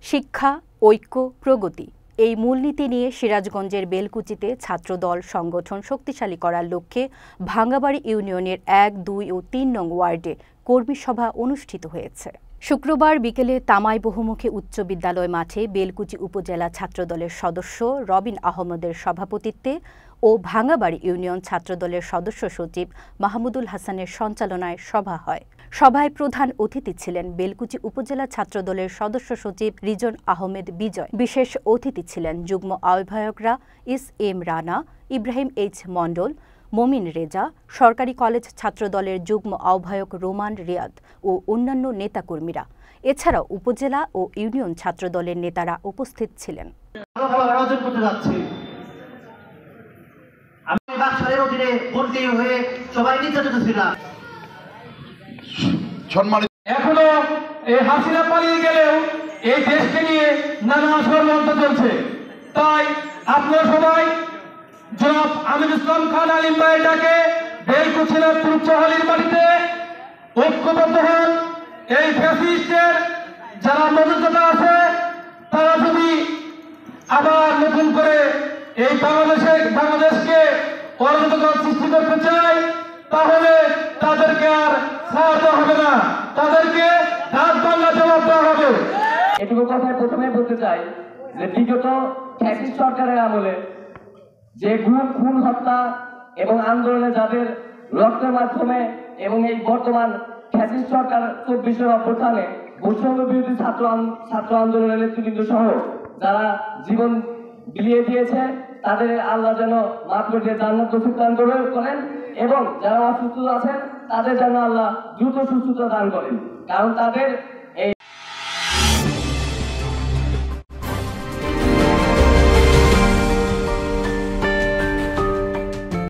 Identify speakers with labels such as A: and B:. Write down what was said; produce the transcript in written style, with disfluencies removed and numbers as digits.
A: শিক্ষা, ঐক্য, প্রগতি এই মূলনীতি নিয়ে সিরাজগঞ্জের বেলকুচিতে ছাত্রদল সংগঠন শক্তিশালী করার লক্ষ্যে ভাঙ্গাবাড়ী ইউনিয়নের ১, ২ ও ৩ নং ওয়ার্ডে কর্মী সভা অনুষ্ঠিত হয়েছে। শুক্রবার বিকেলে তামাই বহুমুখী উচ্চ বিদ্যালয় মাঠে বেলকুচি উপজেলা ছাত্রদলের সদস্য রবিন আহমদের সভাপতিত্বে ও ভাঙ্গাবাড়ী ইউনিয়ন ছাত্রদলের সদস্য সচিব মাহমুদুল হাসানের সঞ্চালনায় সভা হয়। সভায় প্রধান অতিথি ছিলেন বেলকুচি উপজেলা ছাত্রদলের সদস্য সচিব রিজন আহমেদ বিজয়। বিশেষ অতিথি ছিলেন যুগ্ম আহ্বায়করা এস.এম. রানা, ইব্রাহিম এইচ. মণ্ডল, মমিন রেজা, সরকারি কলেজ ছাত্রদলের যুগ্ম আহ্বায়ক রোমান রিয়াদ ও অন্যান্য নেতাকর্মীরা। এছাড়াও উপজেলা ও ইউনিয়ন ছাত্রদলের নেতারা উপস্থিত ছিলেন।
B: এখনো এই হাসিনা পালিয়ে গেলেও এই দেশকে নিয়ে নানা ষড়যন্ত্র চলছে। তাই আপনারা সবাই জনাব আমির ইসলাম খান আলিম ভাইয়ের ডাকে বেলকুচির তুচ্ছহালির বাড়িতে ঐক্যবদ্ধ হন। এই ফ্যাসিস্টের যারা মদতদাতা আছে তারা যদি আবার নতুন করে এই বাংলাদেশকে অরাজকতা সৃষ্টি করতে চায় তাহলে তাদেরকে আর ছাড় দেওয়া হবে না, তাদেরকে রাত বাংলা জবাব দেওয়া হবে।
C: এটুকু কথা প্রথমে বলতে চাই যে বিগত ফ্যাসিস্ট সরকারের আমলে যে খুন হত্যা এবং আন্দোলনে যাদের রক্তের মাধ্যমে এবং এই বর্তমান ফ্যাসিস্ট সরকার ২৪ অভ্যুত্থানে বৈষম্য বিরোধী ছাত্র আন্দোলনের নেতৃবৃন্দ সহ যারা জীবন বিলিয়ে দিয়েছে তাদের আল্লাহ যেন মাফ করে জান্নাত নসিব দান করেন এবং যারা অসুস্থ আছেন তাদের যেন আল্লাহ দ্রুত সুস্থতা দান করেন, কারণ তাদের